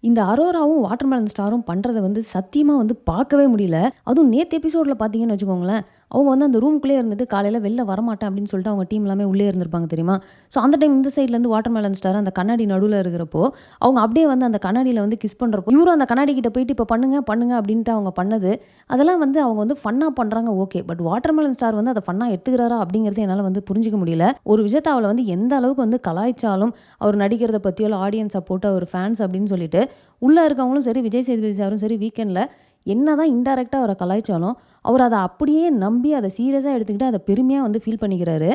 இந்த அரோராவும் வாட்டர்மெலன் ஸ்டாரும் பண்றத வந்து சத்தியமா வந்து பார்க்கவே முடியல. அதுவும் நேத்து எபிசோட்ல பார்த்தீங்கன்னு வச்சுக்கோங்களேன், அவங்க வந்து அந்த ரூம்குள்ளேயே இருந்துட்டு காலையில வெளில வரமாட்டேன் அப்படின்னு சொல்லிட்டு அவங்க டீம் எல்லாமே உள்ளே இருந்திருப்பாங்க தெரியுமா? ஸோ அந்த டைம் இந்த சைட்லேருந்து வாட்டர்மெலன் ஸ்டார் அந்த கண்ணாடி நடுவுல இருக்கிறப்போ, அவங்க அப்படியே வந்து அந்த கண்ணாடியில வந்து கிஸ் பண்றப்போ, இவரும் அந்த கண்ணாடி கிட்ட போயிட்டு இப்ப பண்ணுங்க, பண்ணுங்க அப்படின்ட்டு அவங்க பண்ணது, அதெல்லாம் வந்து அவங்க வந்து ஃபன்னா பண்றாங்க ஓகே. பட் வாட்டர்மெலன் ஸ்டார் வந்து அத ஃபன்னா எடுத்துக்கிறாரா அப்படிங்கிறது என்னால வந்து புரிஞ்சுக்க முடியல. ஒரு விஜயத்த அவள வந்து எந்த அளவுக்கு வந்து கலாய்ச்சாலும், அவர் நடிக்கிறத பத்தியோ, இல்ல ஆடியன்ஸ் சப்போர்ட், அவர் ஃபேன்ஸ் அப்படின்னு சொல்லிட்டு உள்ள இருக்கவங்களும் சரி, விஜய் சேதுபதி சாரும் சரி, வீக்கெண்ட்ல என்னதான் இன்டைரக்ட்டா அவர கலாய்ச்சாலும், அவர் அத அப்படியே நம்பி அத சீரியஸா எடுத்துக்கிட்டு அத பெருமையா வந்து ஃபீல் பண்ணிக்கிறாரு.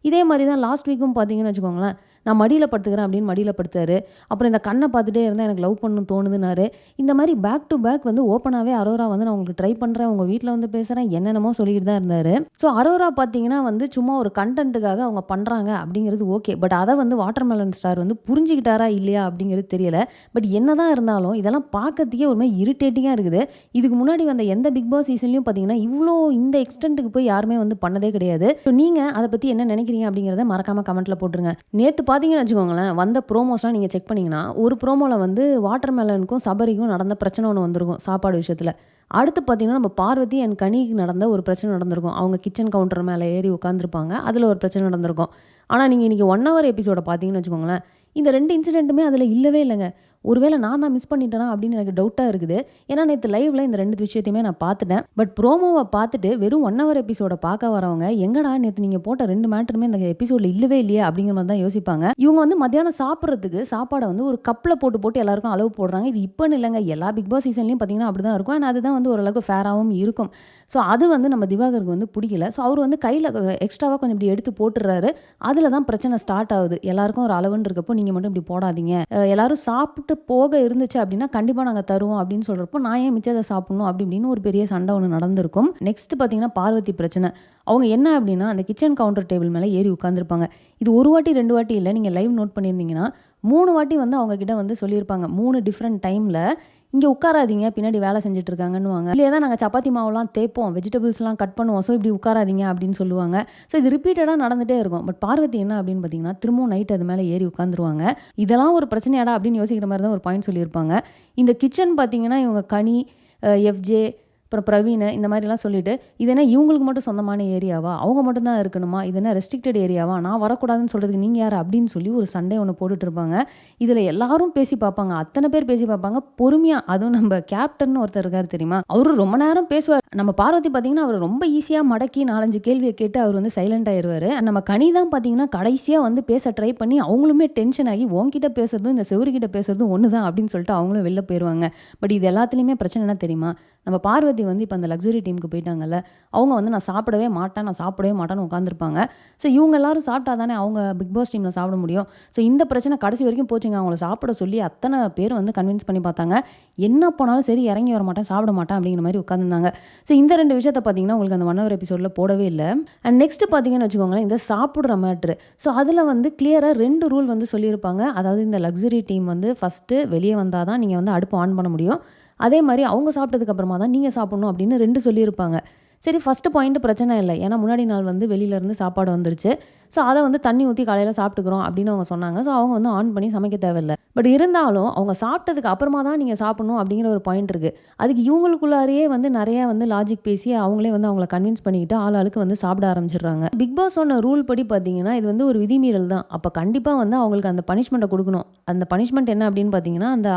இதே மாரி தான் லாஸ்ட் வீக்கும் பார்த்தீங்கன்னு வச்சுக்கோங்களேன், நான் மடியில படுத்துக்கிறேன் அப்படின்னு மடியில படுத்தாரு. அப்புறம் இந்த கண்ண பார்த்துட்டே இருந்தா எனக்கு லவ் பண்ணணும்னு தோணுதுன்னாரு. இந்த மாரி பேக் டு பேக் வந்து ஓப்பனாவே அரோரா வந்து நான் உங்களுக்கு ட்ரை பண்றேன், உங்க வீட்ல வந்து பேசுறேன், என்னென்னமோ சொல்லிட்டு தான் இருந்தாரு. ஸோ அரோரா பார்த்தீங்கன்னா வந்து சும்மா ஒரு கன்டென்ட்டுக்காக அவங்க பண்றாங்க அப்படிங்கிறது ஓகே. பட் அத வந்து வாட்டர்மெலன் ஸ்டார் வந்து புரிஞ்சுக்கிட்டாரா இல்லையா அப்படிங்கிறது தெரியல. பட் என்னதான் இருந்தாலும் இதெல்லாம் பார்க்கறதுக்கே ஒரு மாரி இரிட்டேட்டிங்கா இருக்குது. இதுக்கு முன்னாடி வந்த எந்த பிக் பாஸ் சீசன்லயும் பார்த்தீங்கன்னா, இவ்ளோ இந்த எக்ஸ்டென்ட்‌க்கு போய் யாருமே வந்து பண்ணதே கிடையாது. ஸோ நீங்க அத பத்தி என்ன நினைக்கிறீங்க அப்படிங்கிறத மறக்காம கமெண்ட்ல போட்டுருங்க. நேத்து பார்த்தீங்கன்னு வச்சுக்கோங்களேன், வந்த ப்ரோமோஸ்லாம் நீங்க செக் பண்ணீங்கன்னா, ஒரு ப்ரோமோல வந்து வாட்டர்மெலனுக்கும் சபரிக்கும் நடந்த பிரச்சனை ஒண்ணு வந்திருக்கும் சாப்பாடு விஷயத்துல. அடுத்து பார்த்தீங்கன்னா, நம்ம பார்வதி அண்ட் கனிக்கு நடந்த ஒரு பிரச்சனை நடந்திருக்கும். அவங்க கிச்சன் கவுண்டர் மேல ஏறி உட்காந்துருப்பாங்க. அதுல ஒரு பிரச்சனை நடந்திருக்கும். ஆனா நீங்க இன்னைக்கு 1 ஹவர் எபிசோட பார்த்தீங்கன்னு வச்சுக்கோங்களேன், இந்த 2 இன்சிடென்ட்டுமே அதுல இல்லவே இல்லங்க. ஒருவேள நான் தான் மிஸ் பண்ணிட்டேனா அப்படின்னு எனக்கு டவுட்டா இருக்குது. ஏன்னா நேத்து லைவ்ல இந்த 2 விஷயத்தையுமே நான் பார்த்துட்டேன். பட் ப்ரோமோவ பார்த்துட்டு வெறும் 1 ஹவர் எபிசோட பார்க்க வரவங்க, எங்கடா நேத்து நீங்க போட்ட 2 மேட்டருமே இந்த எபிசோட்ல இல்லவே இல்லையே அப்படிங்கிற மாரி தான் யோசிப்பாங்க. இவங்க வந்து மத்தியானம் சாப்பிடுறதுக்கு சாப்பாட வந்து ஒரு கப்ல போட்டு போட்டு எல்லாருக்கும் அளவு போடுறாங்க. இது இப்பன்னு இல்லங்க. எல்லா பிக் பாஸ் சீசன்லயும் பார்த்தீங்கன்னா அப்படிதான் இருக்கும். அண்ட் அதுதான் வந்து ஓரளவுக்கு ஃபேராவும் இருக்கும். ஸோ அது வந்து நம்ம திவாகருக்கு வந்து புடிக்கல. ஸோ அவரு வந்து கையில எக்ஸ்ட்ராவா கொஞ்சம் இப்படி எடுத்து போட்டுறாரு. அதுல தான் பிரச்சனை ஸ்டார்ட் ஆகுது. எல்லாருக்கும் ஒரு அளவுன்னு இருக்கப்போ நீங்க மட்டும் இப்படி போடாதீங்க. எல்லாரும் சாப்பிட்டு போக இருந்துச்சு அப்படின்னா கண்டிப்பா நாங்க தருவோம் அப்படின்னு சொல்றப்போ, நான் ஏன் மிச்சத சாப்பிடணும் அப்படி இப்படின்னு ஒரு பெரிய சண்டை ஒண்ணு நடந்திருக்கும். நெக்ஸ்ட் பார்த்தீங்கன்னா பார்வதி பிரச்சனை. அவங்க என்ன அப்படின்னா அந்த கிச்சன் கவுண்டர் டேபிள் மேல ஏறி உட்கார்ந்திருப்பாங்க. இது 1 வாட்டி 2 வாட்டி இல்ல. நீங்க லைவ் நோட் பண்ணியிருந்தீங்கன்னா, 3 வாட்டி வந்து அவங்க கிட்ட வந்து சொல்லியிருப்பாங்க. 3 டிஃபரெண்ட் டைம்ல இங்க உட்காராதீங்க, பின்னாடி வேலை செஞ்சுட்டு இருக்காங்கன்னுவாங்க. இல்லையே தான் நாங்க சப்பாத்தி மாவுலாம் தேய்ப்போம், வெஜிடபிள்ஸ்லாம் கட் பண்ணுவோம். ஸோ இப்படி உட்காராதீங்க அப்படின்னு சொல்லுவாங்க. ஸோ இது ரிப்பீட்டடா நடந்துட்டே இருக்கும். பட் பார்வதி என்ன அப்படின்னு பார்த்தீங்கன்னா, திரும்பவும் நைட் அது மேல ஏறி உட்காந்துருவாங்க. இதெல்லாம் ஒரு பிரச்சனையாடா அப்படின்னு யோசிக்கிற மாரி தான் ஒரு பாயிண்ட் சொல்லியிருப்பாங்க. இந்த கிச்சன் பார்த்தீங்கன்னா, இவங்க கனி, எஃப்ஜே அப்புறம் பிரவீன் இந்த மாதிரிலாம் சொல்லிட்டு, இது என்ன இவங்களுக்கு மட்டும் சொந்தமான ஏரியாவா? அவங்க மட்டும் தான் இருக்கணுமா? இது என்ன ரெஸ்ட்ரிக்டட் ஏரியாவா? நான் வரக்கூடாதுன்னு சொல்றதுக்கு நீங்க யாரு? அப்படின்னு சொல்லி ஒரு சண்டை ஒண்ணு போட்டுட்டு இருப்பாங்க. இதுல எல்லாரும் பேசி பார்ப்பாங்க. அத்தன பேர் பேசி பார்ப்பாங்க. பொறுமையா அதுவும் நம்ம கேப்டன்னு ஒருத்தர் இருக்காரு தெரியுமா? அவரு ரொம்ப நேரம் பேசுவார். நம்ம பார்வதி பார்த்தீங்கன்னா, அவரு ரொம்ப ஈஸியா மடக்கி 4, 5 கேள்விய கேட்டு அவர் வந்து சைலண்ட் ஆயிருவாரு. நம்ம கனி தான் பார்த்தீங்கன்னா, கடைசியா வந்து பேச ட்ரை பண்ணி அவங்களுமே டென்ஷன் ஆகி, உன்கிட்ட பேசுறதும், இந்த செவுருகிட்ட பேசுறதும் ஒண்ணு தான் அப்படின்னு சொல்லிட்டு அவங்களும் வெளில போயிருவாங்க. பட் இது எல்லாத்துலயுமே பிரச்சனை என்ன தெரியுமா? நம்ம பார்வதி வந்து இப்ப அந்த லக்ஸுரி டீமுக்கு போயிட்டாங்கல்ல, அவங்க வந்து நான் சாப்பிடவே மாட்டேன், நான் சாப்பிடவே மாட்டேன்னு உட்காந்துருப்பாங்க. ஸோ இவங்க எல்லாரும் சாப்பிட்டா தானே அவங்க பிக் பாஸ் டீம்ல சாப்பிட முடியும். ஸோ இந்த பிரச்சனை கடைசி வரைக்கும் போச்சுங்க. அவங்கள சாப்பிட சொல்லி அத்தன பேர் வந்து கன்வின்ஸ் பண்ணி பார்த்தாங்க. என்ன போனாலும் சரி இறங்கி வர மாட்டேன், சாப்பிட மாட்டேன் அப்படிங்கிற மாரி உட்காந்துருந்தாங்க. ஸோ இந்த 2 விஷயத்த பார்த்தீங்கன்னா, உங்களுக்கு அந்த 1 ஹவர் எபிசோட்ல போடவே இல்ல. அண்ட் நெக்ஸ்ட் பார்த்தீங்கன்னு வச்சுக்கோங்களேன், இந்த சாப்பிடுற மேட்ரு. ஸோ அதுல வந்து கிளியரா 2 ரூல் வந்து சொல்லியிருப்பாங்க. அதாவது இந்த லக்ஸுரி டீம் வந்து ஃபர்ஸ்ட்டு வெளிய வந்தா தான் நீங்க வந்து அடுப்பு ஆன் பண்ண முடியும். அதே மாரி அவங்க சாப்பிட்டதுக்கு அப்புறமா தான் நீங்க சாப்பிடணும் அப்படின்னு 2 சொல்லியிருப்பாங்க. சரி ஃபர்ஸ்ட் பாயிண்ட் பிரச்சனை இல்ல. ஏன்னா முன்னாடி நாள் வந்து வெளியில இருந்து சாப்பாடு வந்துருச்சு. ஸோ அத வந்து தண்ணி ஊத்தி காலையில சாப்பிட்டுக்கிறோம் அப்படின்னு அவங்க சொன்னாங்க. ஸோ அவங்க வந்து ஆன் பண்ணி சமைக்க தேவையில்ல. பட் இருந்தாலும் அவங்க சாப்பிட்டதுக்கு அப்புறமா தான் நீங்க சாப்பிடணும் அப்படிங்கிற ஒரு பாயிண்ட் இருக்கு. அதுக்கு இவங்களுக்குள்ளாரையே வந்து நெறைய வந்து லாஜிக் பேசி அவங்களே வந்து அவங்கள கன்வின்ஸ் பண்ணிக்கிட்டு ஆளுக்கு வந்து சாப்பிட ஆரம்பிச்சுடுறாங்க. பிக் பாஸ் சொன்ன ரூல் படி பார்த்தீங்கன்னா, இது வந்து ஒரு விதிமீறல் தான். அப்ப கண்டிப்பா வந்து அவங்களுக்கு அந்த பனிஷ்மெண்ட்ட குடுக்கணும். அந்த பனிஷ்மெண்ட் என்ன அப்படின்னு பார்த்தீங்கன்னா, அந்த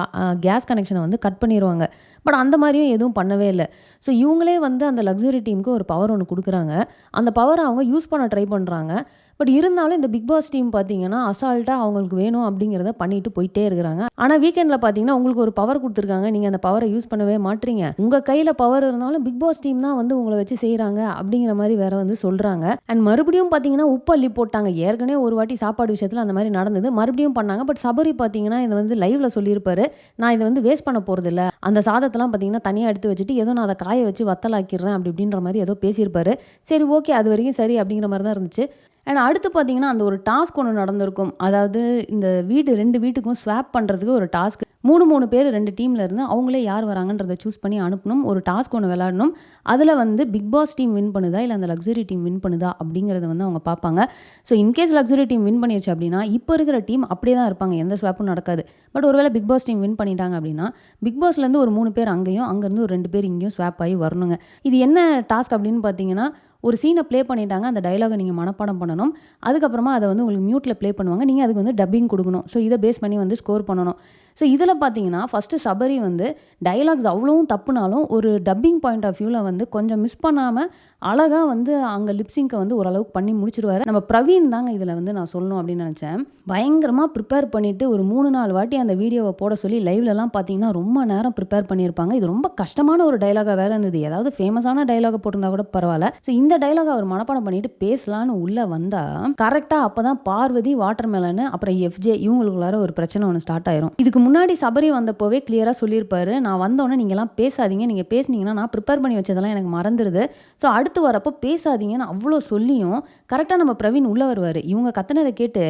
கேஸ் கனெக்ஷன வந்து கட் பண்ணிருவாங்க. பட் அந்த மாரியும் எதுவும் பண்ணவே இல்ல. ஸோ இவங்களே வந்து அந்த லக்ஸுரி டீமுக்கு ஒரு பவர் ஒண்ணு குடுக்குறாங்க. அந்த பவர அவங்க யூஸ் பண்ண ட்ரை பண்றாங்க. பட் இருந்தாலும் இந்த பிக் பாஸ் டீம் பார்த்தீங்கன்னா, அசால்ட்டா அவங்களுக்கு வேணும் அப்படிங்கிறத பண்ணிட்டு போயிட்டே இருக்கிறாங்க. ஆனா வீக்கெண்ட்ல பார்த்தீங்கன்னா, உங்களுக்கு ஒரு பவர் குடுத்துருக்காங்க. நீங்க அந்த பவர யூஸ் பண்ணவே மாட்றீங்க. உங்க கையில பவர் இருந்தாலும் பிக் பாஸ் டீம் தான் வந்து உங்கள வச்சு செய்றாங்க அப்படிங்கிற மாரி வேற வந்து சொல்றாங்க. அண்ட் மறுபடியும் பார்த்தீங்கன்னா, உப்பு அள்ளி போட்டாங்க. ஏற்கனவே ஒரு வாட்டி சாப்பாடு விஷயத்துல அந்த மாரி நடந்தது. மறுபடியும் பண்ணாங்க. பட் சபரி பார்த்தீங்கன்னா, இத வந்து லைவ்ல சொல்லியிருப்பாரு. நான் இத வந்து வேஸ்ட் பண்ண போறதில்ல. அந்த சாதத்தெல்லாம் பார்த்தீங்கன்னா, தனியா எடுத்து வச்சுட்டு ஏதோ நான் அத காய வச்சு வத்தலாக்கிடுறேன் அப்படி இப்படின்ற மாரி ஏதோ பேசியிருப்பாரு. சரி ஓகே. அது வரைக்கும் சரி அப்படிங்கிற மாரி தான் இருந்துச்சு. அண்ட் அடுத்து பார்த்தீங்கன்னா, அந்த ஒரு டாஸ்க் ஒண்ணு நடந்திருக்கும். அதாவது இந்த வீடு 2 வீட்டுக்கும் ஸ்வாப் பண்றதுக்கு ஒரு டாஸ்க். 3 பேர் 2 டீம்ல இருந்து அவங்களே யார் வராங்கன்றத சூஸ் பண்ணி அனுப்பணும். ஒரு டாஸ்க் ஒண்ணு விளையாடணும். அதில வந்து பிக் பாஸ் டீம் வின் பண்ணுதா, இல்ல அந்த லக்ஸரி டீம் வின் பண்ணுதா அப்படிங்கிறத வந்து அவங்க பார்ப்பாங்க. So in case luxury team win பண்ணிருச்சு அப்படின்னா, இப்போ இருக்கிற டீம் அப்படியே தான் இருப்பாங்க. எந்த ஸ்வாப்பும் நடக்காது. பட் ஒருவேளை பிக் பாஸ் டீம் வின் பண்ணிட்டாங்க அப்படின்னா, பிக் பாஸ்லேருந்து ஒரு 3 பேர் அங்கேயும், அங்கேருந்து ஒரு 2 பேர் இங்கேயும் ஸ்வாப் ஆகி வரணுங்க. இது என்ன டாஸ்க் அப்படின்னு பார்த்தீங்கன்னா, ஒரு சீனை ப்ளே பண்ணிட்டாங்க. அந்த டயலாகை நீங்கள் மனப்பாடம் பண்ணணும். அதுக்கப்புறமா அதை வந்து உங்களுக்கு மியூட்டில் ப்ளே பண்ணுவாங்க. நீங்கள் அதுக்கு வந்து டப்பிங் கொடுக்கணும். ஸோ இதை பேஸ் பண்ணி வந்து ஸ்கோர் பண்ணணும். ஸோ இதில் பார்த்தீங்கன்னா ஃபஸ்ட்டு சபரி வந்து டயலாக்ஸ் அவ்வளவும் தப்புனாலும் ஒரு டப்பிங் பாயிண்ட் ஆஃப் வியூவில் வந்து கொஞ்சம் மிஸ் பண்ணாமல் அழகாக வந்து அங்கே லிப்ஸிங்கை வந்து ஓரளவுக்கு பண்ணி முடிச்சிருவாரு. நம்ம பிரவீன் தாங்க இதில் வந்து நான் சொல்லணும் அப்படின்னு நினச்சேன். பயங்கரமாக ப்ரிப்பேர் பண்ணிவிட்டு ஒரு 3-4 வாட்டி அந்த வீடியோவை போட சொல்லி லைவ்லலாம் பார்த்தீங்கன்னா ரொம்ப நேரம் ப்ரிப்பேர் பண்ணியிருப்பாங்க. இது ரொம்ப கஷ்டமான ஒரு டயலாகாக வேறு இருந்தது. ஏதாவது ஃபேமஸான டயலாகை போட்டிருந்தா கூட பரவாயில்ல. ஸோ இந்த டயலாக் அவர் மனப்பாடம் பண்ணிட்டு பேசலான்னு உள்ளே வந்தால் கரெக்டாக அப்போ தான் பார்வதி, வாட்டர்மெலனு, அப்புறம் எஃப்ஜே இவங்களுக்குள்ளார ஒரு பிரச்சனை ஒன்று ஸ்டார்ட் ஆயிரும். இதுக்கு முன்னாடி சபரி வந்தப்போவே கிளியராக சொல்லியிருப்பாரு, நான் வந்தோடனே நீங்கள்லாம் பேசாதீங்க, நீங்கள் பேசுனீங்கன்னா நான் ப்ரிப்பேர் பண்ணி வச்சதெல்லாம் எனக்கு மறந்துடுது. ஸோ அடுத்து வரப்போ பேசாதீங்கன்னு அவ்வளோ சொல்லியும் கரெக்டாக நம்ம பிரவீன் உள்ளே வருவார். இவங்க கத்துனதை கேட்டு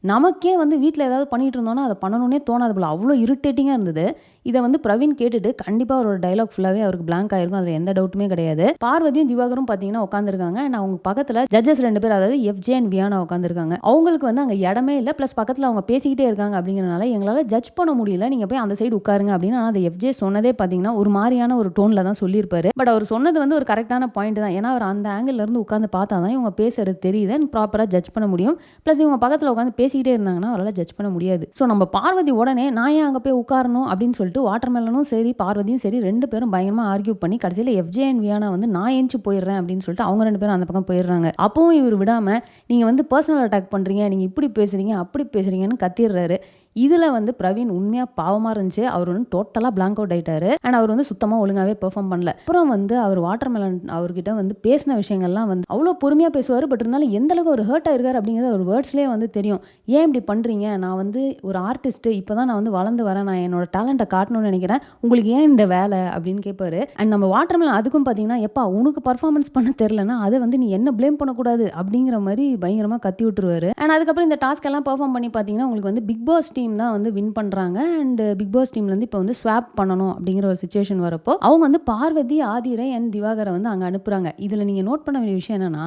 நமக்கே வந்து வீட்டில் ஏதாவது பண்ணிட்டு இருந்தோன்னா அதை பண்ணணுன்னே தோணாது போல, அவ்வளோ இரிட்டேட்டிங்காக இருந்தது. இதை வந்து பிரவீன் கேட்டுட்டு கண்டிப்பாக அவரோட டைலாக் ஃபுல்லாகவே அவருக்கு பிளாங்க் ஆயிருக்கும். அதில் எந்த டவுட்டுமே கிடையாது. பார்வதியும் திவாகரும் பார்த்தீங்கன்னா உட்காந்துருக்காங்க. அண்ட் அவங்க பக்கத்தில் ஜட்ஜஸ் 2 பேர், அதாவது எஃப்ஜே அண்ட் வியானா உட்காந்துருக்காங்க. அவங்களுக்கு வந்து அங்கே இடமே இல்லை. ப்ளஸ் பக்கத்தில் அவங்க பேசிக்கிட்டே இருக்காங்க. அப்படிங்கிறனால எங்களால் ஜட்ஜ் பண்ண முடியல, நீங்கள் போய் அந்த சைடு உட்காருங்க அப்படின்னு. ஆனால் அந்த எஃப்ஜே சொன்னதே பார்த்தீங்கன்னா ஒரு மாதிரியான ஒரு டோனில் தான் சொல்லியிருப்பாரு. பட் அவர் சொன்னது வந்து ஒரு கரெக்டான பாயிண்ட் தான். ஏன்னா அவர் அந்த ஆங்கிள் இருந்து உட்காந்து பார்த்தா தான் இவங்க பேசுறது தெரியுது அண்ட் ப்ராப்பராக ஜட்ஜ் பண்ண முடியும். ப்ளஸ் இவங்க பக்கத்தில் உட்காந்து பேசிக்கிட்டே இருந்தாங்கன்னா அவரால் ஜட்ஜ் பண்ண முடியாது. ஸோ நம்ம பார்வதி உடனே நான் ஏன் அங்கே போய் உட்காரணும் அப்படின்னு சொல்லிட்டு வாட்டர்மெலனும் சரி பார்வதியும் சரி 2 பேரும் பயங்கரமாக ஆர்கியூ பண்ணி கடைசியில் எஃப்ஜே அண்ட் வியானா வந்து நான் ஏஞ்சி போயிடுறேன் அப்படின்னு சொல்லிட்டு அவங்க 2 பேரும் அந்த பக்கம் போயிடுறாங்க. அப்பவும் இவர் விடாமல் நீங்கள் வந்து பர்சனல் அட்டாக் பண்ணுறீங்க, நீங்கள் இப்படி பேசுகிறீங்க அப்படி பேசுகிறீங்கன்னு கத்திடுறாரு. இதில் வந்து பிரவீன் உண்மையாக பாவமாக இருந்துச்சு. அவர் வந்து டோட்டலாக பிளாங்க் அவுட் ஆகிட்டாரு. அண்ட் அவர் வந்து சுத்தமாக ஒழுங்காகவே பெர்ஃபார்ம் பண்ணல. அப்புறம் வந்து அவர் வாட்டர்மெலன் அவர்கிட்ட வந்து பேசின விஷயங்கள்லாம் வந்து அவ்வளோ பொறுமையாக பேசுவார். பட் இருந்தாலும் எந்தளவுக்கு ஒரு ஹர்ட் ஆயிருக்காரு அப்படிங்கிறது ஒரு வேர்ட்ஸ்லேயே வந்து தெரியும். ஏன் இப்படி பண்ணுறீங்க, நான் வந்து ஒரு ஆர்டிஸ்ட்டு, இப்போ தான் நான் வந்து வளர்ந்து வரேன், நான் என்னோட டேலண்ட்டை காட்டணும்னு நினைக்கிறேன், உங்களுக்கு ஏன் இந்த வேலை அப்படின்னு கேட்பாரு. அண்ட் நம்ம வாட்டர்மெலன் அதுக்கும் பார்த்தீங்கன்னா, எப்பா உனக்கு பர்ஃபார்மன்ஸ் பண்ண தெரிலனா அதை வந்து நீ என்ன ப்ளேம் பண்ணக்கூடாது அப்படிங்கிற மாதிரி பயங்கரமாக கத்தி விட்டுருவாரு. அண்ட் அதுக்கப்புறம் இந்த டாஸ்க் எல்லாம் பெர்ஃபார்ம் பண்ணி பார்த்தீங்கன்னா உங்களுக்கு வந்து பிக் பாஸ் டீம் தான் வந்து வின் பண்ணுறாங்க. அண்ட் பிக் பாஸ் டீம்லேருந்து இப்போ வந்து ஸ்வாப் பண்ணணும் அப்படிங்கிற ஒரு சிச்சுவேஷன் வரப்போ அவங்க வந்து பார்வதி, ஆதிரை அண்ட் திவாகரை வந்து அங்கே அனுப்புகிறாங்க. இதில் நீங்கள் நோட் பண்ண வேண்டிய விஷயம் என்னென்னா,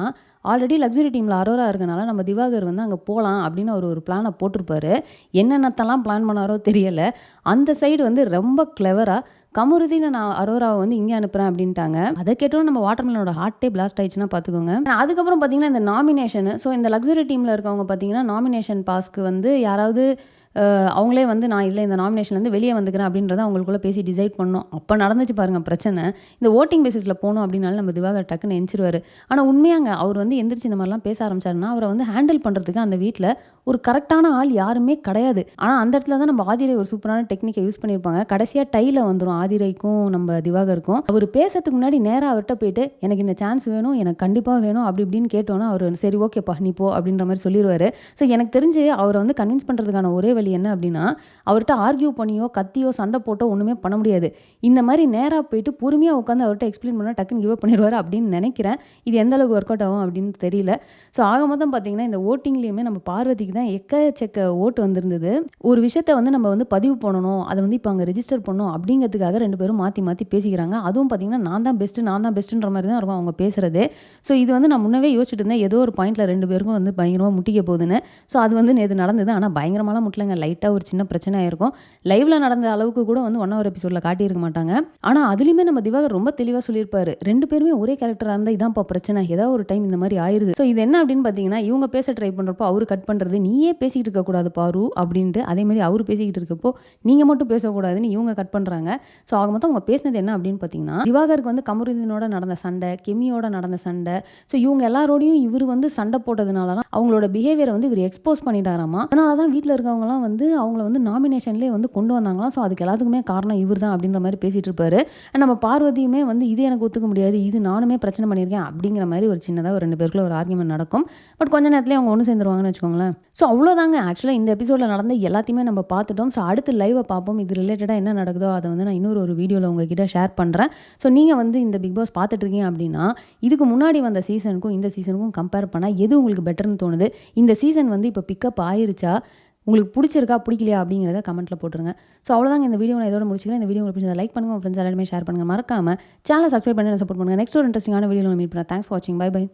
ஆல்ரெடி லக்ஸரி டீமில் அரோரா இருக்கனால நம்ம திவாகர் வந்து அங்கே போகலாம் அப்படின்னு அவர் ஒரு பிளானை போட்டிருப்பாரு. என்னென்னத்தெல்லாம் பிளான் பண்ணாரோ தெரியலை. அந்த சைடு வந்து ரொம்ப கிளவராக கமுருதின்னு நான் அரோராவை வந்து இங்கே அனுப்புகிறேன் அப்படின்ட்டாங்க. அதை கேட்டோம் நம்ம வாட்டர்மெலனோட ஹார்ட்டே பிளாஸ்ட் ஆயிடுச்சுன்னா பார்த்துக்கோங்க. அதுக்கப்புறம் பார்த்தீங்கன்னா இந்த நாமினேஷன், ஸோ இந்த லக்ஸரி டீமில் இருக்கவங்க பார்த்தீங்கன்னா நாமினேஷன் பாஸ்க்கு வந்து யாராவது அவங்களே வந்து நான் இல்லை இந்த நாமினேஷன்லேருந்து வெளியே வந்துக்கிறேன் அப்படின்றத அவங்களுக்குள்ளே பேசி டிசைட் பண்ணோம். அப்போ நடந்துச்சு பாருங்கள் பிரச்சனை. இந்த ஓட்டிங் பேசிஸில் போகணும் அப்படின்னாலும் நம்ம திவாகர் டக்குன்னு எந்திரிச்சிருவார். ஆனால் உண்மையாங்க அவர் வந்து எந்திரிச்சு இந்த மாதிரிலாம் பேச ஆரம்பிச்சாருன்னா அவரை வந்து ஹேண்டில் பண்ணுறதுக்கு அந்த வீட்டில் ஒரு கரெக்டான ஆள் யாருமே கிடையாது. ஆனால் அந்த இடத்துல தான் நம்ம ஆதிரை ஒரு சூப்பரான டெக்னிக்கை யூஸ் பண்ணியிருப்பாங்க. கடைசியாக டையில் வந்துடும் ஆதிரைக்கும் நம்ம திவாகருக்கும். அவர் பேசுறதுக்கு முன்னாடி நேராக அவர்கிட்ட போயிட்டு எனக்கு இந்த சான்ஸ் வேணும், எனக்கு கண்டிப்பாக வேணும் அப்படி இப்படின்னு கேட்டோன்னா அவர் சரி ஓகேப்பா நீ போ அப்படின்ற மாதிரி சொல்லிடுவார். ஸோ எனக்கு தெரிஞ்சு அவரை வந்து கன்வின்ஸ் பண்ணுறதுக்கான ஒரே வழி என்ன அப்படின்னா, அவர்கிட்ட ஆர்கியூ பண்ணியோ கத்தியோ சண்டை போட்டோ ஒன்றுமே பண்ண முடியாது. இந்த மாதிரி நேராக போயிட்டு பொறுமையாக உட்காந்து அவர்கிட்ட எக்ஸ்பிளைன் பண்ணால் டக்குன்னு கிவ் அப் பண்ணிடுவார் அப்படின்னு நினைக்கிறேன். இது எந்த அளவுக்கு ஒர்க் அவுட் ஆகும் அப்படின்னு தெரியல. ஸோ ஆக மொத்தம் பார்த்தீங்கன்னா இந்த ஓட்டிங்லேயுமே நம்ம பார்வதிக்கு தான் எக்கச்சக்க ஓட்டு வந்திருந்தது. ஒரு விஷயத்தை வந்து நம்ம வந்து பதிவு பண்ணணும், அதை வந்து இப்போ அங்கே ரெஜிஸ்டர் பண்ணணும் அப்படிங்கிறதுக்காக 2 பேரும் மாற்றி மாற்றி பேசிக்கிறாங்க. அதுவும் பார்த்தீங்கன்னா நான் தான் பெஸ்ட்டுன்ற மாதிரி தான் இருக்கும் அவங்க பேசுகிறதே. ஸோ இது வந்து நான் முன்னவே யோசிச்சுட்டு இருந்தேன், ஏதோ ஒரு பாயிண்டில் 2 பேருக்கும் வந்து பயங்கரமாக முட்டிக்க போகுதுன்னு. ஸோ அது வந்து நேற்று நடந்தது. ஆனால் பயங்கரமாலாம் முட்டலைங்க, லைட்டாக ஒரு சின்ன பிரச்சனை ஆயிருக்கும். லைவில் நடந்த அளவுக்கு கூட வந்து 1 ஹவர் எபிசோடில் காட்டியிருக்க மாட்டாங்க. ஆனால் அதுலேயுமே நம்ம திவாகர் ரொம்ப தெளிவாக சொல்லியிருப்பாரு, 2 பேருமே ஒரே கேரக்டராக இருந்தால் இதான்ப்பா பிரச்சனை, ஏதாவது ஒரு டைம் இந்த மாதிரி ஆயிருது. ஸோ இது என்ன அப்படின்னு பார்த்தீங்கன்னா, இவங்க பேச ட்ரை பண்ணுறப்போ அவரு கட் பண்ணுறது, நீயே பேசிக்கிட்டு இருக்கக்கூடாது பாரு அப்படின்ட்டு, அதேமாதிரி அவர் பேசிக்கிட்டு இருக்கப்போ நீங்கள் மட்டும் பேசக்கூடாதுன்னு இவங்க கட் பண்ணுறாங்க. ஸோ ஆக மொத்தம் அவங்க பேசினது என்ன அப்படின்னு பார்த்தீங்கன்னா, திவாகருக்கு வந்து கமருதீனோட நடந்த சண்டை, கெமியோட நடந்த சண்டை, ஸோ இவங்க எல்லாரோடையும் இவர் வந்து சண்டை போட்டதுனால தான் அவங்களோட பிஹேவியரை வந்து இவர் எக்ஸ்போஸ் பண்ணிட்டாராமா. அதனால தான் வீட்டில் இருக்கவங்கலாம் வந்து அவங்கள வந்து நாமினேஷன்லேயே வந்து கொண்டு வந்தாங்களாம். ஸோ அதுக்கு எல்லாத்துக்குமே காரணம் இவர் தான் அப்படின்ற மாதிரி பேசிகிட்டு இருப்பாரு. நம்ம பார்வதியுமே வந்து இது எனக்கு ஒத்துக்க முடியாது, இது நானுமே பிரச்சனை பண்ணியிருக்கேன் அப்படிங்கிற மாதிரி ஒரு சின்னதாக ஒரு 2 பேருக்குள்ள ஒரு ஆர்கியூமெண்ட் நடக்கும். பட் கொஞ்ச நேரத்துலேயே அவங்க ஒன்று சேர்ந்துருவாங்கன்னு வச்சுக்கோங்களேன். ஸோ அவ்வளோதாங்க. ஆக்சுவலாக இந்த எபிசோடில் நடந்த எல்லாத்தையுமே நம்ம பார்த்துட்டோம். ஸோ அடுத்து லைவை பார்ப்போம். இது ரிலேட்டடாக என்ன நடக்குதோ அதை வந்து நான் இன்னொரு வீடியோவில் உங்ககிட்ட ஷேர் பண்ணுறேன். ஸோ நீங்கள் வந்து இந்த பிக் பாஸ் பார்த்துட்ருக்கீங்க அப்படின்னா, இதுக்கு முன்னாடி வந்த சீசனுக்கும் இந்த சீசனுக்கும் கம்பேர் பண்ணால் எது உங்களுக்கு பெட்டர்னு தோணுது? இந்த சீசன் வந்து இப்போ பிக்கப் ஆயிருச்சா? உங்களுக்கு பிடிச்சிருக்கா பிடிக்கலையா அப்படிங்கிறத கமெண்ட்டில் போட்டுருங்க. ஸோ அவ்வளோதாங்க இந்த வீடியோ நான் இதோட முடிச்சுக்கிறேன். இந்த வீடியோ உங்களுக்கு பிடிச்சதை லைக் பண்ணுங்கள், உங்கள் ஃப்ரெண்ட்ஸ் எல்லாருமே ஷேர் பண்ணுங்கள். மறக்காமல் சேனலை சப்ஸ்கிரைப் பண்ணி சப்போர்ட் பண்ணுங்கள். நெக்ஸ்ட் ஒரு இன்ட்ரெஸ்டிங்கான வீடியோவில் மீட் பண்ணுறேன். தேங்க்ஸ் ஃபார் வாட்சிங். Bye by.